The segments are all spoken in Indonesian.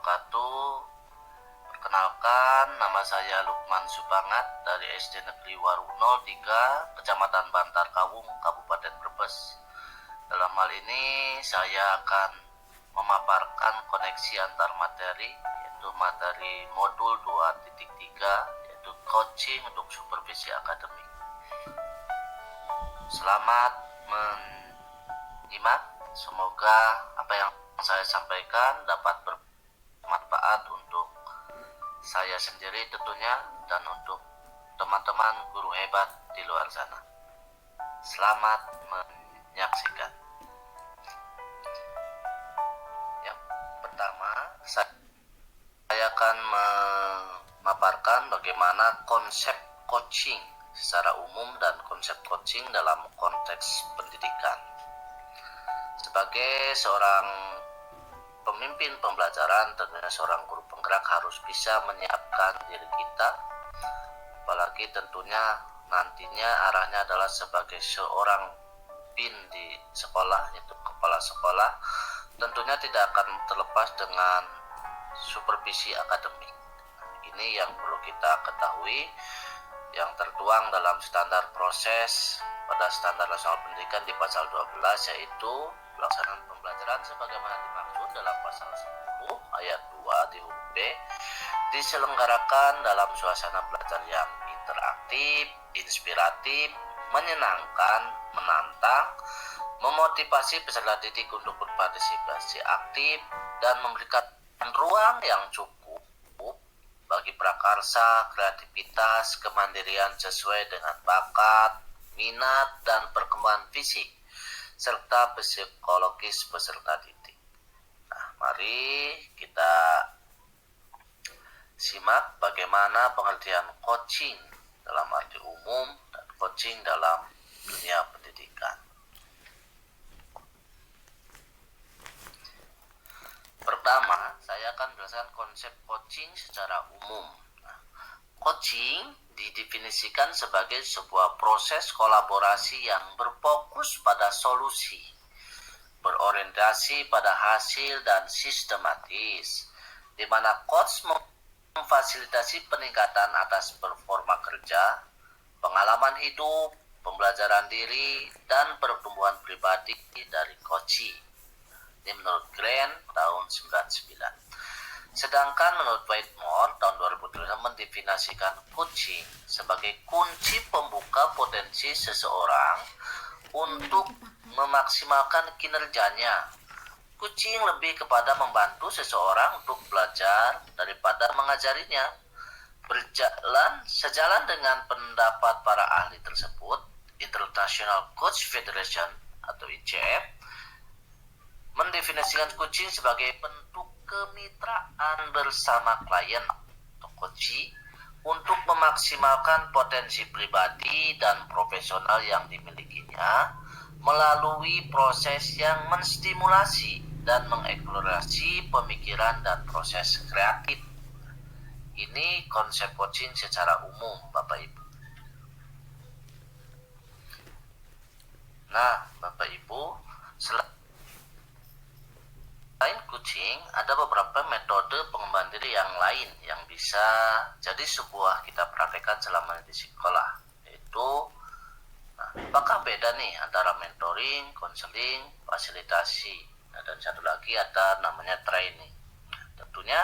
wabarakatuh. Perkenalkan, nama saya Lukman Subangat dari SD Negeri Waru 03, Kecamatan Bantar Kawung, Kabupaten Brebes. Dalam hal ini saya akan memaparkan koneksi antar materi, yaitu materi modul 2.3, yaitu coaching untuk supervisi akademik. Selamat menyimak, semoga apa yang saya sampaikan dapat bermanfaat untuk saya sendiri tentunya dan untuk teman-teman guru hebat di luar sana. Selamat menyaksikan. Yang pertama, saya akan memaparkan bagaimana konsep coaching secara umum dan konsep coaching dalam konteks pendidikan. Sebagai seorang pemimpin pembelajaran, tentunya seorang guru penggerak harus bisa menyiapkan diri kita, apalagi tentunya nantinya arahnya adalah sebagai seorang PIN di sekolah, yaitu kepala sekolah, tentunya tidak akan terlepas dengan supervisi akademik. Ini yang perlu kita ketahui, yang tertuang dalam standar proses pada Standar Nasional Pendidikan di pasal 12, yaitu pelaksanaan pembelajaran sebagaimana dimaksud dalam pasal 10 ayat 2 di huruf B diselenggarakan dalam suasana belajar yang interaktif, inspiratif, menyenangkan, menantang, memotivasi peserta didik untuk berpartisipasi aktif, dan memberikan ruang yang cukup bagi prakarsa, kreativitas, kemandirian sesuai dengan bakat, minat, dan perkembangan fisik serta psikologis peserta didik. Nah, mari kita simak bagaimana pengertian coaching dalam arti umum dan coaching dalam dunia pendidikan. Pertama, saya akan menjelaskan konsep coaching secara umum. Nah, coaching didefinisikan sebagai sebuah proses kolaborasi yang berfokus pada solusi, berorientasi pada hasil dan sistematis, di mana coach memfasilitasi peningkatan atas performa kerja, pengalaman hidup, pembelajaran diri, dan pertumbuhan pribadi dari coachee. Ini menurut Grant tahun 99. Sedangkan menurut Whitmore tahun 2003 mendefinisikan coaching sebagai kunci pembuka potensi seseorang untuk memaksimalkan kinerjanya. Coaching lebih kepada membantu seseorang untuk belajar daripada mengajarinya. Sejalan dengan pendapat para ahli tersebut, International Coach Federation atau ICF mendefinisikan coaching sebagai bentuk kemitraan bersama klien atau coachee untuk memaksimalkan potensi pribadi dan profesional yang dimilikinya melalui proses yang menstimulasi dan mengeksplorasi pemikiran dan proses kreatif. Ini konsep coaching secara umum, Bapak Ibu. Nah, Bapak Ibu, selain coaching, ada beberapa metode pengembangan diri yang lain yang bisa jadi sebuah kita praktekkan selama di sekolah, yaitu apakah beda nih antara mentoring, konseling, fasilitasi, dan satu lagi ada namanya training. Tentunya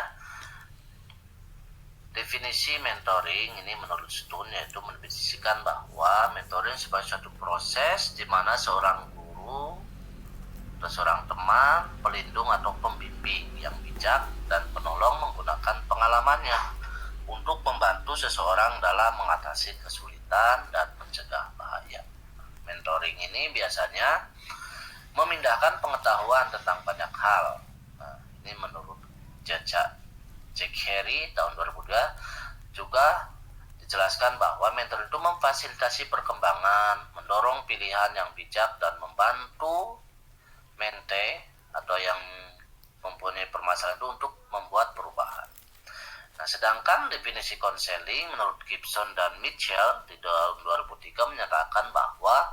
definisi mentoring ini menurut Stone yaitu mendefinisikan bahwa mentoring sebagai suatu proses di mana seorang guru atau seorang teman, pelindung atau pembimbing yang bijak dan penolong menggunakan pengalamannya untuk membantu seseorang dalam mengatasi kesulitan dan mencegah bahaya. Mentoring ini biasanya memindahkan pengetahuan tentang banyak hal. Nah, ini menurut Jack Harry tahun 2002 juga dijelaskan bahwa mentor itu memfasilitasi perkembangan, mendorong pilihan yang bijak dan membantu mente atau yang mempunyai permasalahan itu untuk membuat perubahan. Nah, sedangkan definisi konseling menurut Gibson dan Mitchell di tahun 2003 menyatakan bahwa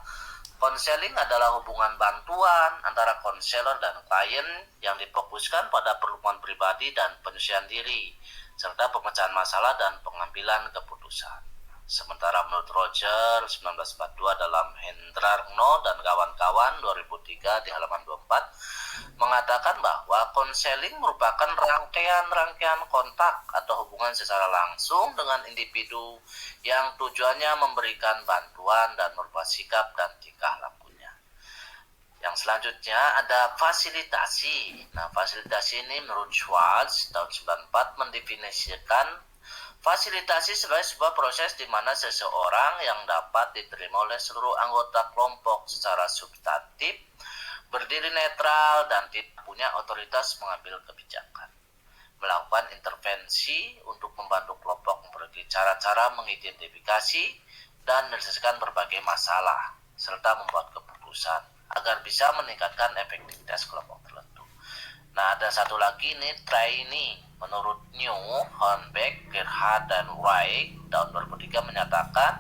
Konseling adalah hubungan bantuan antara konselor dan klien yang difokuskan pada perlindungan pribadi dan penyelesaian diri, serta pemecahan masalah dan pengambilan keputusan. Sementara menurut Roger 1942 dalam Hendrarno dan kawan-kawan 2003 di halaman 24 mengatakan bahwa konseling merupakan rangkaian kontak atau hubungan secara langsung dengan individu yang tujuannya memberikan bantuan dan merubah sikap dan tingkah lakunya. Yang selanjutnya ada fasilitasi. Nah, fasilitasi ini menurut Schwartz tahun 94 mendefinisikan fasilitasi sebagai sebuah proses di mana seseorang yang dapat diterima oleh seluruh anggota kelompok secara substantif, berdiri netral, dan tidak punya otoritas mengambil kebijakan. Melakukan intervensi untuk membantu kelompok memperbaiki cara-cara mengidentifikasi dan menyelesaikan berbagai masalah, serta membuat keputusan agar bisa meningkatkan efektivitas kelompok tertentu. Nah, ada satu lagi nih, training. Menurut New, Hornbeck, Gerhard, dan Wright tahun 2003 menyatakan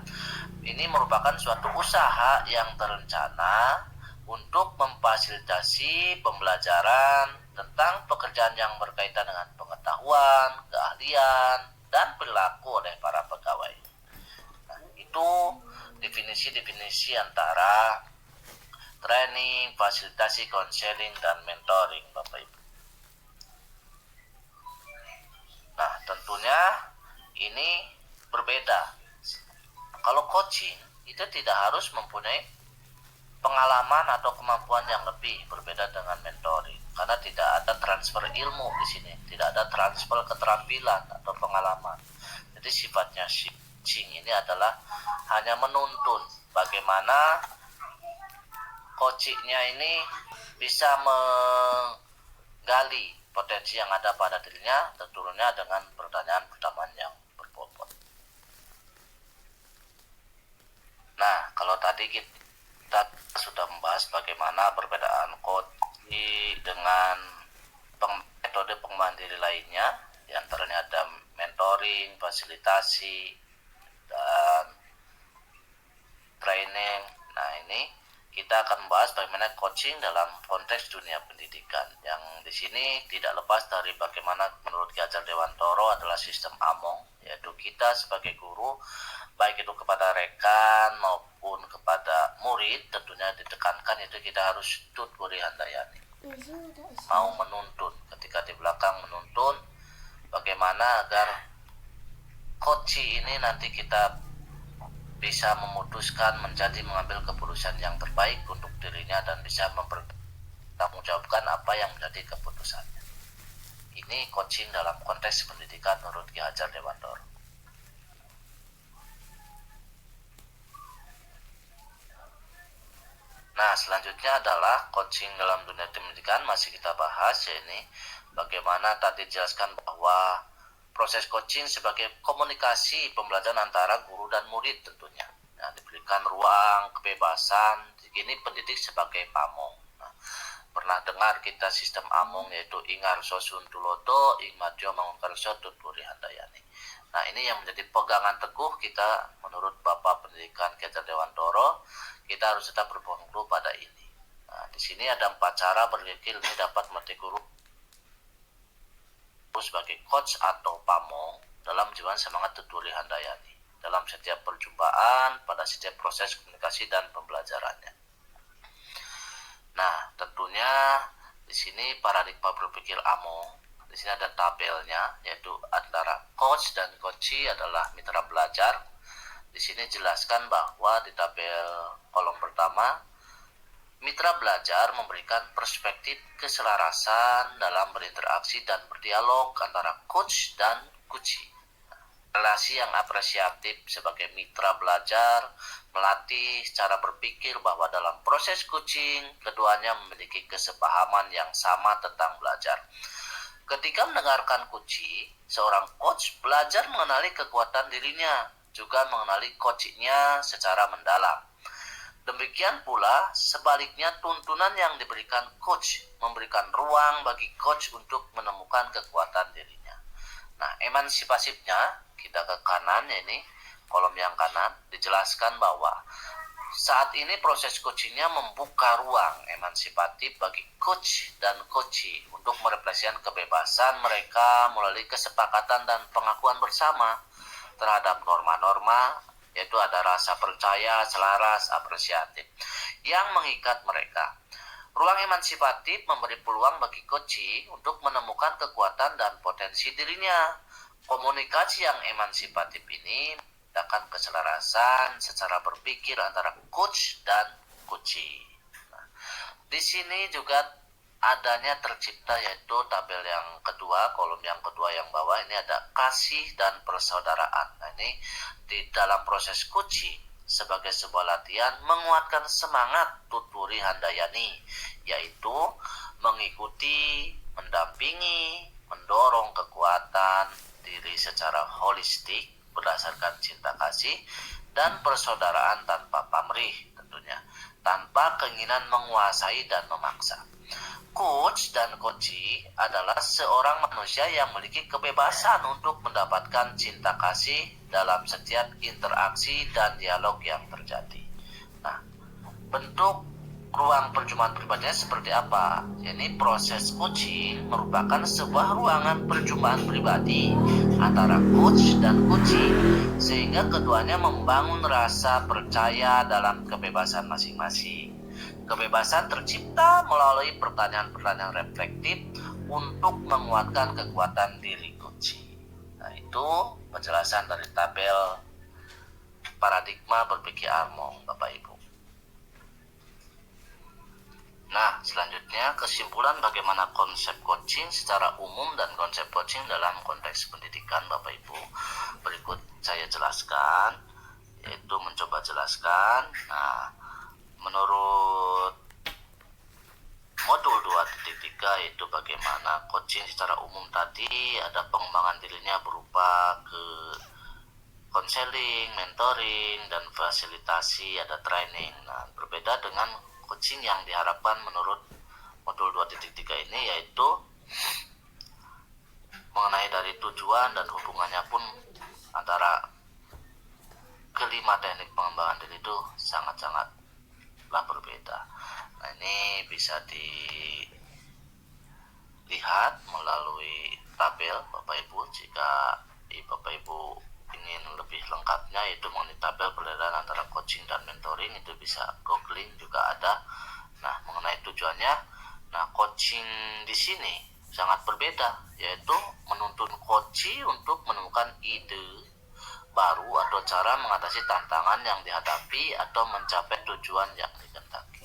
ini merupakan suatu usaha yang terencana untuk memfasilitasi pembelajaran tentang pekerjaan yang berkaitan dengan pengetahuan, keahlian, dan perilaku oleh para pegawai. Nah, itu definisi-definisi antara training, fasilitasi, konseling, dan mentoring, Bapak Ibu. Nah, tentunya ini berbeda. Kalau coaching itu tidak harus mempunyai pengalaman atau kemampuan yang lebih, berbeda dengan mentoring, karena tidak ada transfer ilmu di sini, tidak ada transfer keterampilan atau pengalaman. Jadi sifatnya coaching ini adalah hanya menuntun bagaimana coachingnya ini bisa menggali potensi yang ada pada dirinya, tentunya dengan pertanyaan-pertanyaan yang berbobot. Nah, kalau tadi kita sudah membahas bagaimana perbedaan coaching dengan metode pengembangan diri lainnya, diantaranya ada mentoring, fasilitasi, dan training. Nah, ini kita akan membahas bagaimana coaching dalam konteks dunia pendidikan, yang di sini tidak lepas dari bagaimana menurut Ki Hajar Dewantoro adalah sistem AMONG, yaitu kita sebagai guru, baik itu kepada rekan maupun kepada murid, tentunya ditekankan itu kita harus tut buri handayani, mau menuntun, ketika di belakang menuntun bagaimana agar coaching ini nanti kita bisa memutuskan mengambil keputusan yang terbaik untuk dirinya dan bisa mempertanggungjawabkan apa yang menjadi keputusannya. Ini coaching dalam konteks pendidikan menurut Ki Hajar Dewantoro. Nah, selanjutnya adalah coaching dalam dunia pendidikan, masih kita bahas, ya, ini bagaimana tadi dijelaskan bahwa proses coaching sebagai komunikasi pembelajaran antara guru dan murid tentunya. Nah, diberikan ruang, kebebasan, ini pendidik sebagai pamong. Nah, pernah dengar kita sistem among, yaitu Ingarso Suntuloto, Ingmadjo Mangunkarso Tutpuri Handayani. Nah, ini yang menjadi pegangan teguh kita menurut Bapak Pendidikan Ki Hajar Dewantoro, kita harus tetap berpegang teguh pada ini. Nah, di sini ada 4 cara berpikir ini dapat memetik guru sebagai coach atau pamong dalam jiwa semangat Tuturi Handayani dalam setiap perjumpaan, pada setiap proses komunikasi dan pembelajarannya. Nah, tentunya di sini paradigma berpikir AMONG. Di sini ada tabelnya, yaitu antara coach dan coachee adalah mitra belajar. Di sini jelaskan bahwa di tabel kolom pertama, mitra belajar memberikan perspektif keselarasan dalam berinteraksi dan berdialog antara coach dan coachee. Relasi yang apresiatif sebagai mitra belajar melatih cara berpikir bahwa dalam proses coaching, keduanya memiliki kesepahaman yang sama tentang belajar. Ketika mendengarkan coachee, seorang coach belajar mengenali kekuatan dirinya, juga mengenali coachee-nya secara mendalam. Demikian pula sebaliknya, tuntunan yang diberikan coach memberikan ruang bagi coach untuk menemukan kekuatan dirinya. Nah, emansipasinya kita ke kanan, ini kolom yang kanan, dijelaskan bahwa saat ini proses coachingnya membuka ruang emansipatif bagi coach dan coachee untuk merefleksikan kebebasan mereka melalui kesepakatan dan pengakuan bersama terhadap norma-norma, yaitu ada rasa percaya, selaras, apresiatif yang mengikat mereka. Ruang emansipatif memberi peluang bagi coachee untuk menemukan kekuatan dan potensi dirinya. Komunikasi yang emansipatif ini menciptakan keselarasan secara berpikir antara coach dan coachee. Nah, di sini juga adanya tercipta yaitu tabel yang kedua, kolom yang kedua yang bawah ini ada kasih dan persaudaraan. Nah, ini di dalam proses coaching sebagai sebuah latihan menguatkan semangat Tuturi Handayani, yaitu mengikuti, mendampingi, mendorong kekuatan diri secara holistik berdasarkan cinta kasih dan persaudaraan tanpa pamrih tentunya, tanpa keinginan menguasai dan memaksa. Coach dan coachee adalah seorang manusia yang memiliki kebebasan untuk mendapatkan cinta kasih dalam setiap interaksi dan dialog yang terjadi. Nah, bentuk ruang perjumpaan pribadinya seperti apa? Jadi proses coaching merupakan sebuah ruangan perjumpaan pribadi antara coach dan coachee, sehingga keduanya membangun rasa percaya dalam kebebasan masing-masing. Kebebasan tercipta melalui pertanyaan-pertanyaan reflektif untuk menguatkan kekuatan diri coachee. Nah, itu penjelasan dari tabel paradigma berpikir Armong, Bapak Ibu. Nah, selanjutnya kesimpulan bagaimana konsep coaching secara umum dan konsep coaching dalam konteks pendidikan, Bapak Ibu. Berikut saya jelaskan, yaitu mencoba jelaskan. Nah, menurut modul 2.3 yaitu bagaimana coaching secara umum tadi ada pengembangan dirinya berupa ke konseling, mentoring, dan fasilitasi, ada training. Nah, berbeda dengan coaching yang diharapkan menurut modul 2.3 ini, yaitu mengenai dari tujuan dan hubungannya pun antara kelima teknik pengembangan diri itu sangat-sangatlah berbeda. Nah, ini bisa dilihat melalui tabel Bapak Ibu. Jika Bapak Ibu ingin lebih lengkapnya yaitu mengenai tabel perbedaan antara coaching dan mentoring, itu bisa googling juga ada. Nah, mengenai tujuannya, nah coaching di sini sangat berbeda, yaitu menuntun coachee untuk menemukan ide baru atau cara mengatasi tantangan yang dihadapi atau mencapai tujuan yang dikehendaki.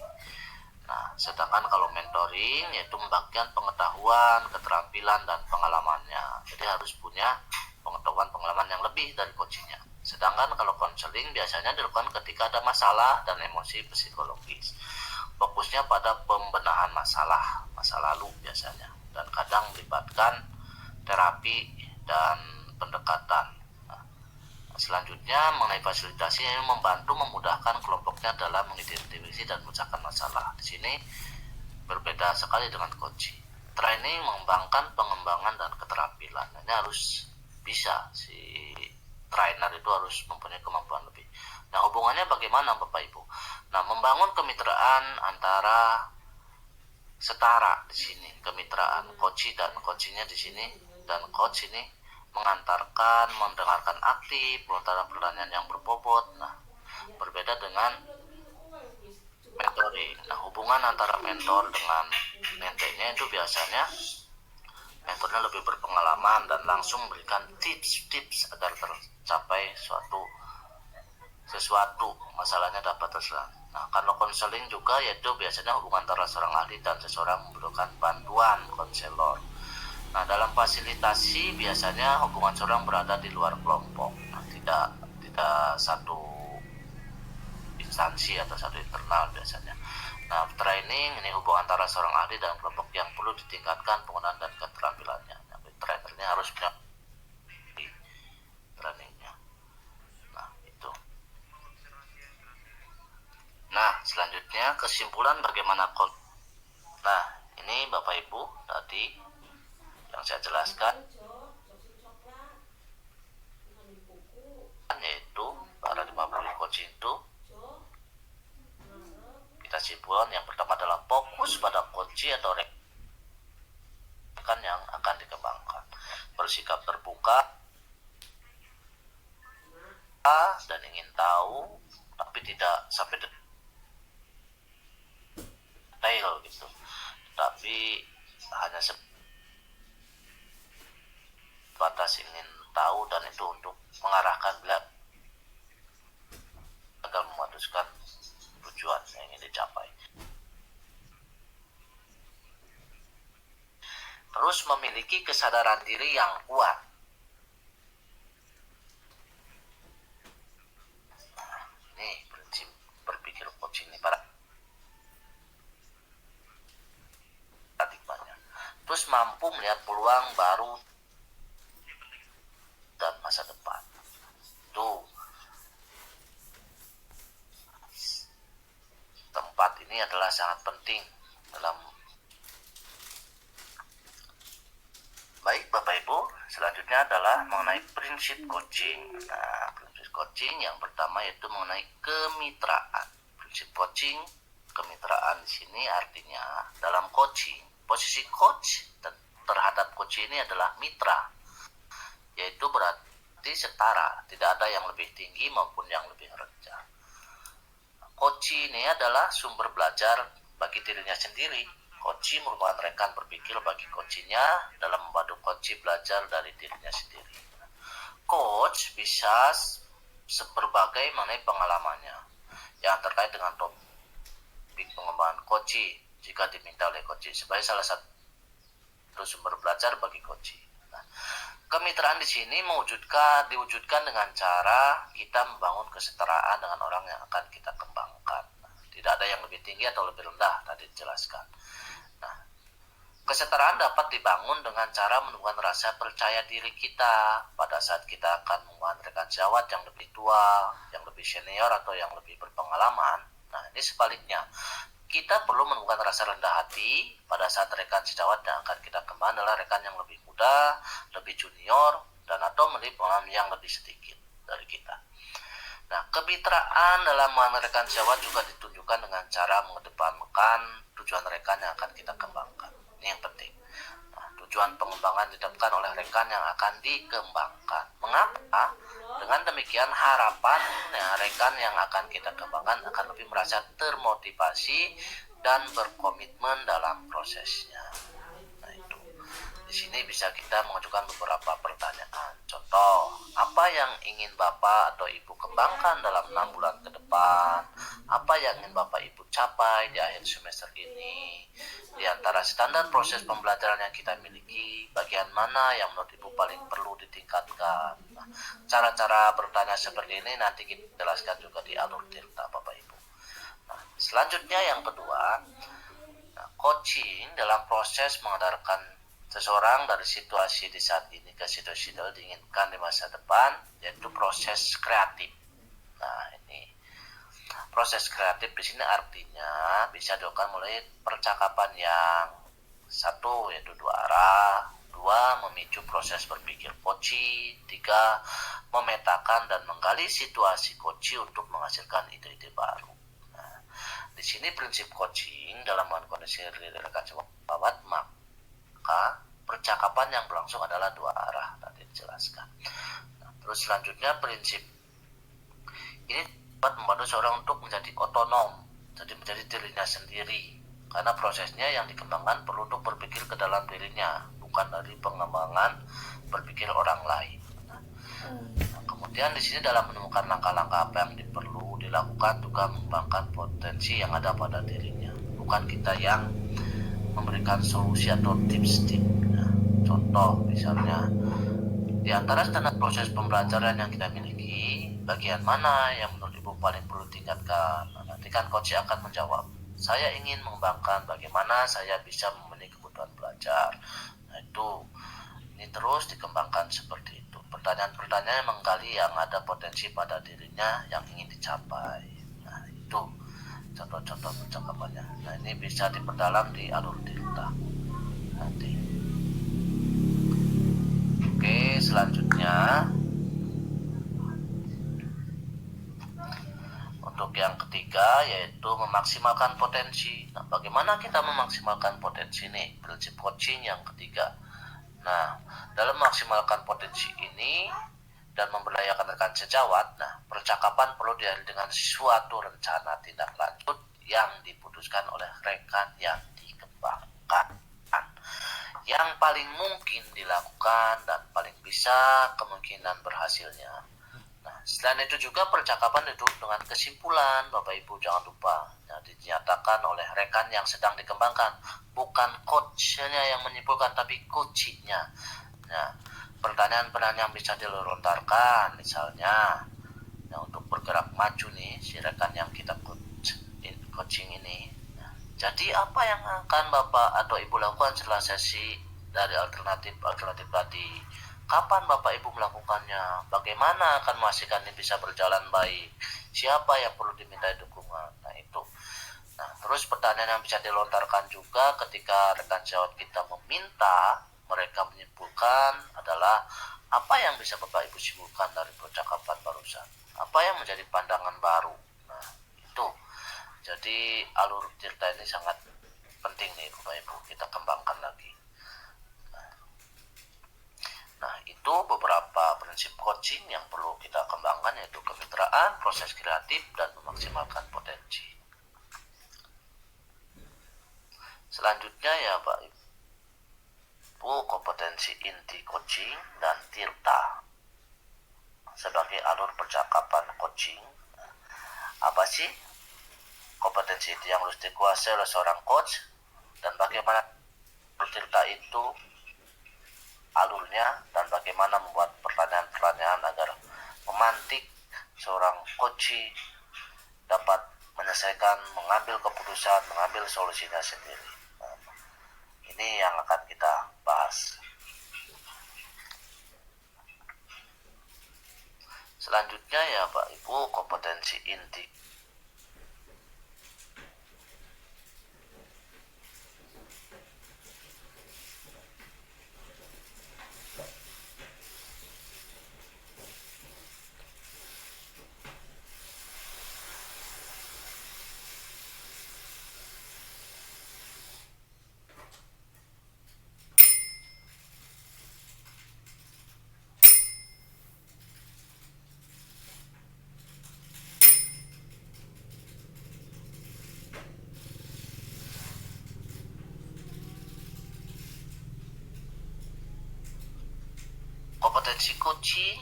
Nah, sedangkan kalau mentoring yaitu membagikan pengetahuan, keterampilan, dan pengalamannya. Jadi harus punya pengetahuan-pengalaman yang lebih dari coachingnya. Sedangkan kalau konseling biasanya dilakukan ketika ada masalah dan emosi psikologis. Fokusnya pada pembenahan masa lalu biasanya, dan kadang melibatkan terapi dan pendekatan. Nah, selanjutnya mengenai fasilitasi yang membantu memudahkan kelompoknya dalam mengidentifikasi dan memecahkan masalah. Di sini berbeda sekali dengan coaching. Training mengembangkan pengembangan dan keterampilan. Ini harus bisa, si trainer itu harus mempunyai kemampuan lebih. Nah, hubungannya bagaimana Bapak Ibu? Nah, membangun kemitraan antara setara di sini, kemitraan coachee dan coachingnya di sini, dan coach ini mengantarkan, mendengarkan aktif, melontarkan pertanyaan yang berbobot. Nah, berbeda dengan mentoring. Nah, hubungan antara mentor dengan mentornya itu biasanya mentornya lebih berpengalaman dan langsung memberikan tips-tips agar tercapai sesuatu masalahnya dapat terselesaikan. Nah, kalau konseling juga yaitu biasanya hubungan antara seorang ahli dan seseorang membutuhkan bantuan konselor. Nah, dalam fasilitasi biasanya hubungan seorang berada di luar kelompok. Nah, tidak satu instansi atau satu internal biasanya. Nah, training ini hubungan antara seorang ahli dan kelompok yang perlu ditingkatkan penggunaan dan keterampilannya. Nah, trainernya harus punya trainingnya. Nah, itu. Nah, selanjutnya kesimpulan bagaimana Nah, ini Bapak Ibu tadi yang saya jelaskan, yaitu paradigma coaching itu kesimpulan yang pertama adalah fokus pada kunci atau rekan yang akan dikembangkan, bersikap terbuka dan ingin tahu tapi tidak sampai detail gitu, tapi hanya sebatas ingin tahu, dan itu untuk mengarahkan agar memutuskan tujuan yang ingin dicapai. Terus memiliki kesadaran diri yang kuat. Nah, ini prinsip berpikir coaching ini paradigmanya. Terus mampu melihat peluang baru dan masa depan. Tuh, tempat ini adalah sangat penting dalam. Baik Bapak Ibu, selanjutnya adalah mengenai prinsip coaching. Nah, prinsip coaching yang pertama yaitu mengenai kemitraan. Prinsip coaching, kemitraan di sini artinya dalam coaching, posisi coach terhadap coach ini adalah mitra, yaitu berarti setara, tidak ada yang lebih tinggi maupun yang lebih rendah. Coach ini adalah sumber belajar bagi dirinya sendiri. Coach merupakan rekan berpikir bagi coachnya dalam membantu coach belajar dari dirinya sendiri. Coach bisa berbagai mengenai pengalamannya yang terkait dengan topik pengembangan coach jika diminta oleh coach sebagai salah satu sumber belajar bagi coach. Nah, kemitraan di sini diwujudkan dengan cara kita membangun kesetaraan dengan orang yang akan kita kembangkan. Nah, tidak ada yang lebih tinggi atau lebih rendah, tadi dijelaskan. Nah, kesetaraan dapat dibangun dengan cara menumbuhkan rasa percaya diri kita pada saat kita akan menghubungi rekan sejawat yang lebih tua, yang lebih senior atau yang lebih berpengalaman. Nah, ini sebaliknya. Kita perlu menumbuhkan rasa rendah hati pada saat rekan sejawat yang akan kita kembangkan adalah rekan yang lebih muda, lebih junior, dan atau memiliki pengalaman yang lebih sedikit dari kita. Nah, kemitraan dalam mengenai rekan sejawat juga ditunjukkan dengan cara mengedepankan tujuan rekan yang akan kita kembangkan. Ini yang penting. Nah, tujuan pengembangan didapatkan oleh rekan yang akan dikembangkan. Mengapa? Dengan demikian harapan rekan yang akan kita kembangkan akan lebih merasa termotivasi dan berkomitmen dalam prosesnya. Nah, itu. Di sini bisa kita mengajukan beberapa pertanyaan. Contoh, apa yang ingin Bapak atau Ibu kembangkan dalam 6 bulan ke depan? Apa yang ingin Bapak Ibu capai di akhir semester ini? Di antara standar proses pembelajaran yang kita miliki, bagian mana yang menurut Ibu paling perlu ditingkatkan? Nah, cara-cara bertanya seperti ini nanti kita jelaskan juga di alur tirta Bapak Ibu. Nah, selanjutnya yang kedua, coaching dalam proses mengantarkan seseorang dari situasi di saat ini ke situasi yang diinginkan di masa depan, yaitu proses kreatif. Nah, ini proses kreatif di sini artinya bisa dilakukan mulai percakapan yang satu yaitu dua arah, dua memicu proses berpikir coach, tiga memetakan dan menggali situasi coach untuk menghasilkan ide-ide baru. Nah, di sini prinsip coaching dalam kondisi rekan sejawat maka percakapan yang berlangsung adalah dua arah, tadi dijelaskan. Nah, terus selanjutnya prinsip ini dapat membantu seorang untuk menjadi otonom, jadi menjadi dirinya sendiri, karena prosesnya yang dikembangkan perlu untuk berpikir ke dalam dirinya, bukan dari pengembangan berpikir orang lain. Nah, kemudian di sini dalam menemukan langkah-langkah apa yang perlu dilakukan juga mengembangkan potensi yang ada pada dirinya, bukan kita yang memberikan solusi atau tips-tips. Nah, contoh misalnya di antara standar proses pembelajaran yang kita miliki, bagian mana yang menurut Ibu paling perlu tingkatkan? Nah, nanti kan coach akan menjawab, saya ingin mengembangkan bagaimana saya bisa memenuhi kebutuhan belajar. Nah, ini terus dikembangkan seperti itu. Pertanyaan-pertanyaan menggali yang ada potensi pada dirinya yang ingin dicapai. Nah, itu contoh-contoh percakapannya. Nah, ini bisa diperdalam di alur tirta nanti. Oke, selanjutnya untuk yang yang ketiga yaitu memaksimalkan potensi. Nah, bagaimana kita memaksimalkan potensi ini? Prinsip coaching yang ketiga. Nah, dalam memaksimalkan potensi ini dan memberdayakan rekan sejawat, nah, percakapan perlu diakhiri dengan suatu rencana tindak lanjut yang diputuskan oleh rekan yang dikembangkan, yang paling mungkin dilakukan dan paling bisa kemungkinan berhasilnya. Nah, selain itu juga percakapan ditutup dengan kesimpulan, Bapak Ibu jangan lupa, yang dinyatakan oleh rekan yang sedang dikembangkan, bukan coachnya yang menyimpulkan tapi coachingnya. Nah, pertanyaan-pertanyaan yang bisa dilontarkan, misalnya, nah, untuk bergerak maju nih si rekan yang kita coaching ini. Nah, jadi apa yang akan Bapak atau Ibu lakukan setelah sesi dari alternatif tadi? Kapan Bapak Ibu melakukannya? Bagaimana akan memastikan ini bisa berjalan baik? Siapa yang perlu diminta dukungan? Nah, itu. Nah, terus pertanyaan yang bisa dilontarkan juga ketika rekan sejawat kita meminta mereka menyimpulkan adalah apa yang bisa Bapak Ibu simpulkan dari percakapan barusan? Apa yang menjadi pandangan baru? Nah, itu. Jadi alur cerita ini sangat penting nih Bapak Ibu, kita kembangkan lagi. Nah, itu beberapa prinsip coaching yang perlu kita kembangkan, yaitu kemitraan, proses kreatif, dan memaksimalkan potensi. Selanjutnya ya Pak Ibu, kompetensi inti coaching dan tirta sebagai alur percakapan coaching. Apa sih kompetensi itu yang harus dikuasai oleh seorang coach, dan bagaimana tirta itu alurnya, dan bagaimana membuat pertanyaan-pertanyaan agar memantik seorang coach dapat menyelesaikan, mengambil keputusan, mengambil solusinya sendiri. Nah, ini yang akan kita bahas. Selanjutnya ya Pak Ibu, kompetensi inti. Kompetensi coaching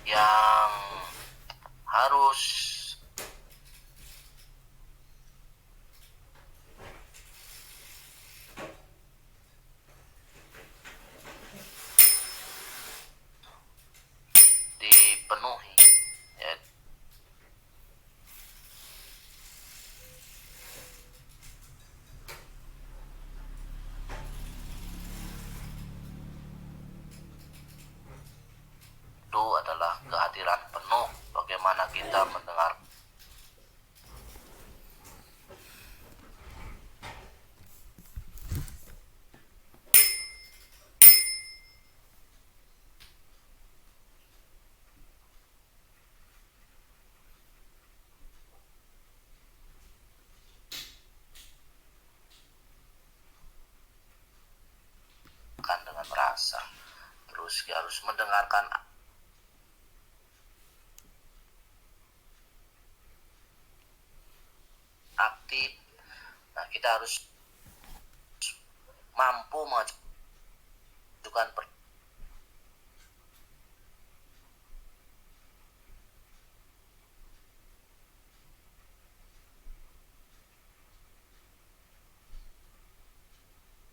yang harus dipenuhi, yaitu adalah kehadiran penuh. Bagaimana kita mendengar dengan merasa, terus harus mendengarkan aktif. Nah, kita harus mampu mengajukan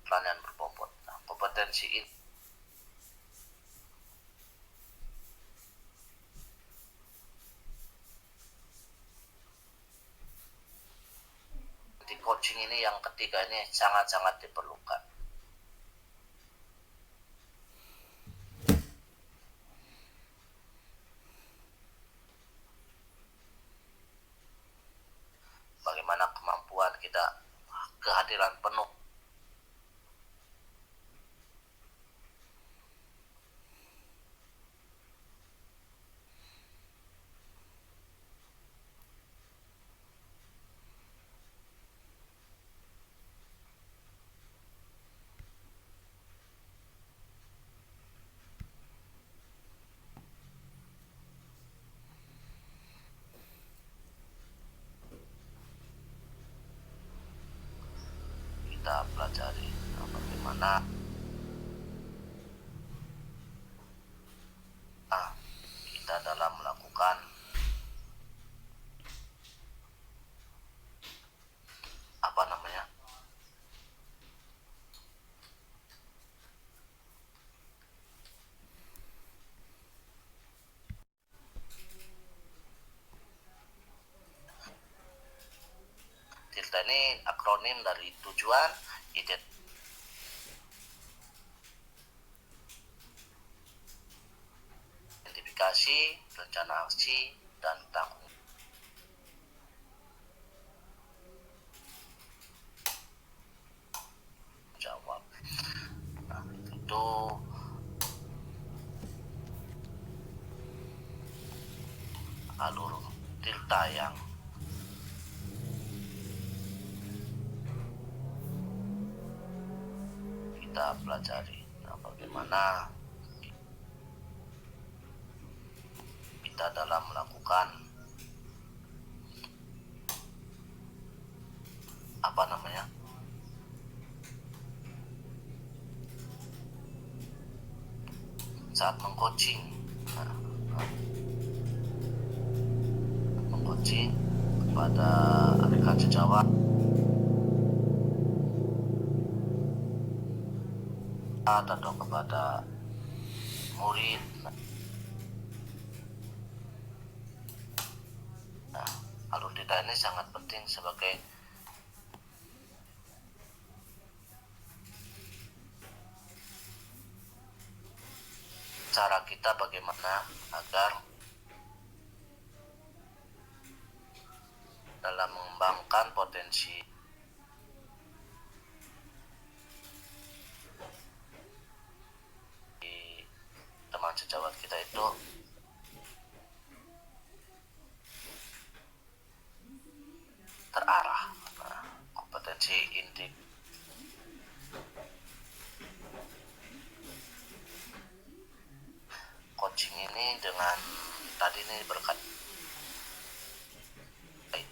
pertanyaan berbobot. Nah, kompetensi ini di coaching ini yang ketiga ini sangat-sangat diperlukan. tidak kehadiran penuh. Kita pelajari bagaimana kita dalam melakukan TILTA ini akronim dari tujuan, identifikasi, rencana aksi, dan tanggung jawab. Nah, itu alur TILTA yang kita pelajari. Nah, bagaimana kita dalam melakukan saat mengcoaching, kepada rekan sejawat atau kepada murid. Nah, alur TILTA ini sangat penting sebagai cara kita bagaimana agar dalam mengembangkan potensi di teman sejawat kita itu terarah. Nah, kompetensi inti coaching ini dengan tadi ini berkaitan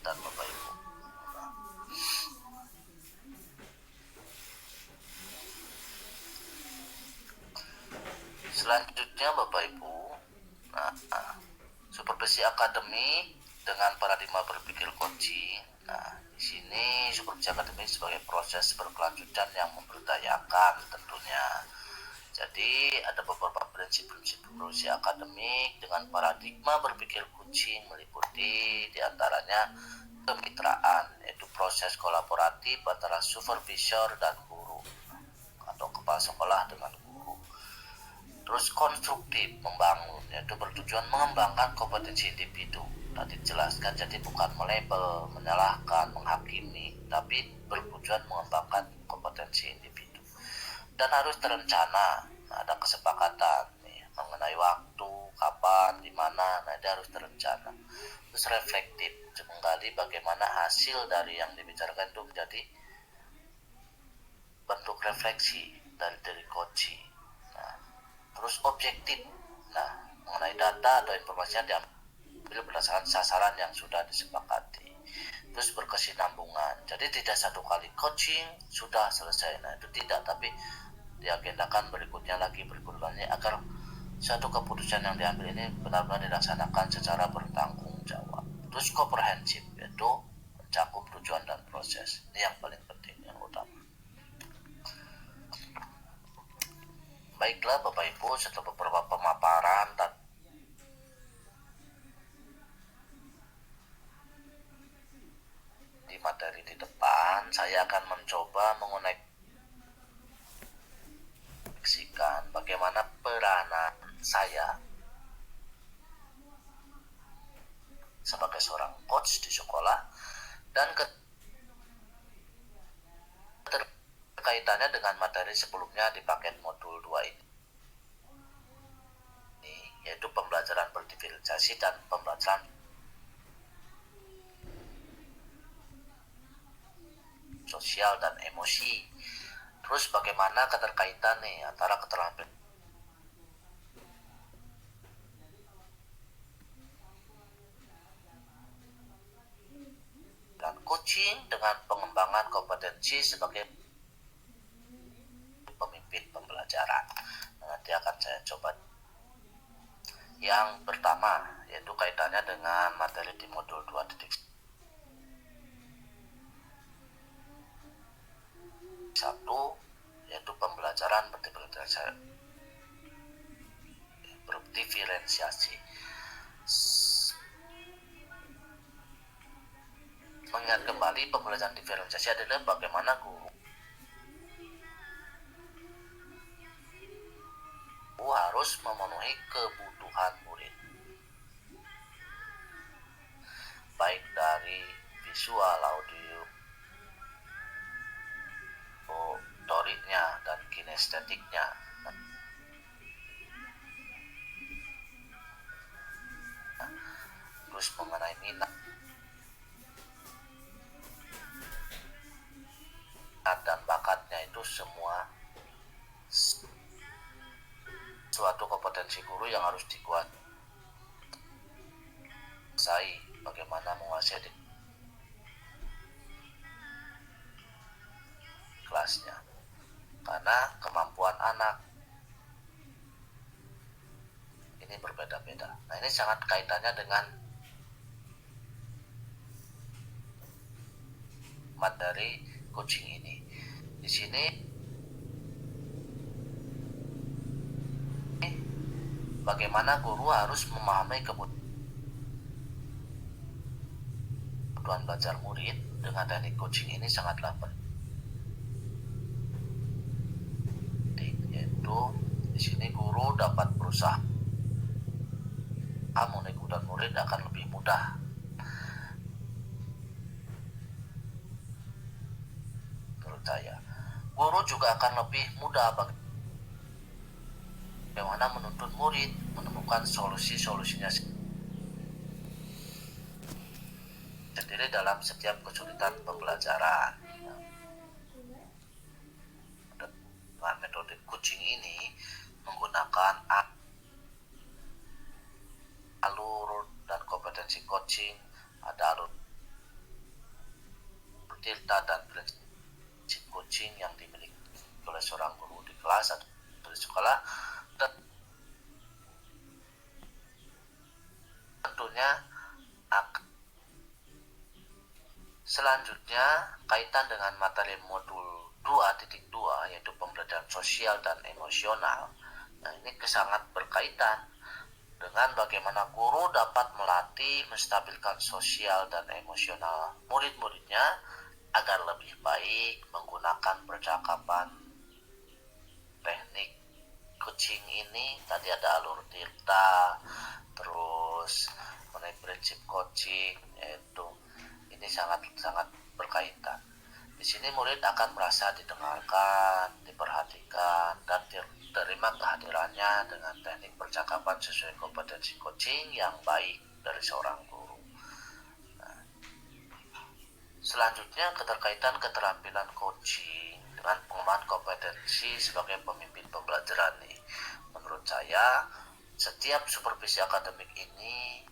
Bapak Ibu. Selanjutnya Bapak Ibu, supervisi akademik dengan paradigma berpikir coaching. Nah, di sini supervisi akademik sebagai proses berkelanjutan yang memberdayakan tentunya. Jadi ada beberapa prinsip-prinsip supervisi akademik dengan paradigma berpikir coaching meliputi diantaranya kemitraan, yaitu proses kolaboratif antara supervisor dan guru atau kepala sekolah dengan guru. Terus konstruktif, membangun, yaitu bertujuan mengembangkan kompetensi individu. Tadi dijelaskan, jadi bukan melabel, menyalahkan, menghakimi, tapi bertujuan mengembangkan kompetensi individu. Dan harus terencana, ada kesepakatan mengenai waktu, kapan, di mana, itu harus terencana. Terus reflektif, menggali bagaimana hasil dari yang dibicarakan itu menjadi bentuk refleksi dari coaching. Nah, terus objektif, mengenai data atau informasinya diambil berdasarkan sasaran yang sudah disepakati. Terus berkesinambungan, jadi tidak satu kali coaching sudah selesai. Nah, itu tidak, tapi diagendakan berikutnya agar satu keputusan yang diambil ini benar-benar dilaksanakan secara bertanggung jawab. Terus komprehensif, yaitu mencakup tujuan dan proses. Ini yang paling penting, yang utama. Baiklah Bapak Ibu, setelah beberapa pemaparan dan di materi di depan, saya akan mencoba mengoneksikan bagaimana peranan saya sebagai seorang coach di sekolah dan kaitannya dengan materi sebelumnya di paket modul 2 ini, yaitu pembelajaran berdiferensiasi dan pembelajaran sosial dan emosi. Terus bagaimana keterkaitan nih antara keterampilan coaching dengan pengembangan kompetensi sebagai pemimpin pembelajaran. Nanti akan saya coba. Yang pertama yaitu kaitannya dengan materi di modul 2.1 yaitu pembelajaran berdiferensiasi. Mengingat kembali, pembelajaran diferensiasi adalah bagaimana guru harus memenuhi kebutuhan murid, baik dari visual, audio, motoriknya, dan kinestetiknya. Terus mengenai minat dan bakatnya, itu semua suatu kompetensi guru yang harus dikuasai. Bagaimana menguasai di kelasnya, karena kemampuan anak ini berbeda-beda. Nah, ini sangat kaitannya dengan materi coaching ini. Di sini bagaimana guru harus memahami kebutuhan belajar murid dengan teknik coaching ini sangatlah penting. Yaitu di sini guru dapat berusaha menegurkan murid akan lebih mudah. Menurut saya, guru juga akan lebih mudah bagaimana menuntun murid menemukan solusinya sendiri dalam setiap kesulitan pembelajaran. Dengan metode coaching ini menggunakan alur dan kompetensi coaching, ada alur delta dan prinsip coaching yang dimiliki oleh seorang guru di kelas atau di sekolah. Dan tentunya selanjutnya kaitan dengan materi modul 2.2 yaitu pembelajaran sosial dan emosional. Nah, ini sangat berkaitan dengan bagaimana guru dapat melatih menstabilkan sosial dan emosional murid-muridnya agar lebih baik menggunakan percakapan. Teknik coaching ini tadi ada alur delta, terus mengenai prinsip coaching, yaitu ini sangat berkaitan. Di sini murid akan merasa didengarkan, diperhatikan, dan diterima kehadirannya dengan teknik percakapan sesuai kompetensi coaching yang baik dari seorang guru. Nah, selanjutnya keterkaitan keterampilan coaching dengan pengembangan kompetensi sebagai pemimpin pembelajaran nih. Menurut saya, setiap supervisi akademik ini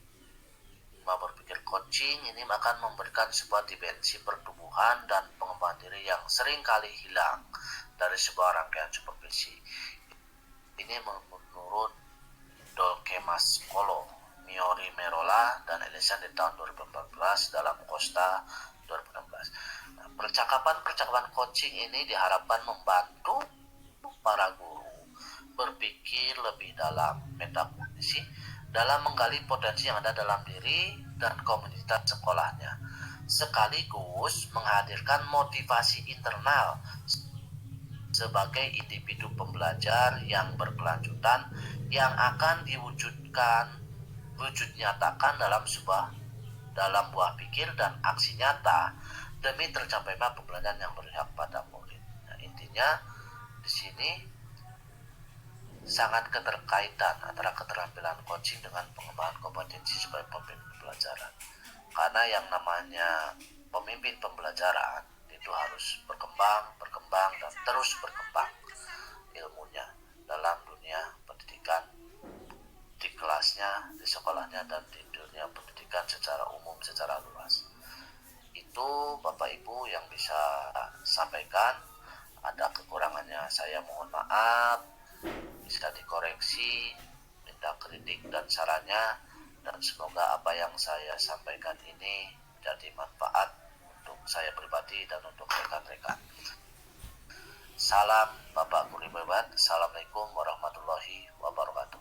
berpikir coaching ini akan memberikan sebuah dimensi pertumbuhan dan pengembangan diri yang sering kali hilang dari sebuah rangkaian supervisi. Ini menurut Dolkemas Kolo, Miori Merola, dan Ellison di tahun 2014 dalam Costa 2016. Nah, percakapan coaching ini diharapkan membantu para guru berpikir lebih dalam metakognisi dalam menggali potensi yang ada dalam diri dan komunitas sekolahnya, sekaligus menghadirkan motivasi internal sebagai individu pembelajar yang berkelanjutan yang akan wujud nyatakan dalam buah pikir dan aksi nyata demi tercapainya pembelajaran yang berpihak pada murid. Nah, intinya artinya di sini sangat keterkaitan antara keterampilan coaching dengan pengembangan kompetensi sebagai pemimpin pembelajaran. Karena yang namanya pemimpin pembelajaran itu harus berkembang, dan terus berkembang ilmunya dalam dunia pendidikan, di kelasnya, di sekolahnya, dan di dunia pendidikan secara umum, secara luas. Itu Bapak Ibu yang bisa sampaikan. Ada kekurangannya saya mohon maaf, bisa dikoreksi, minta kritik dan sarannya, dan semoga apa yang saya sampaikan ini jadi manfaat untuk saya pribadi dan untuk rekan-rekan. Salam Bapak Guru Bebat. Assalamualaikum warahmatullahi wabarakatuh.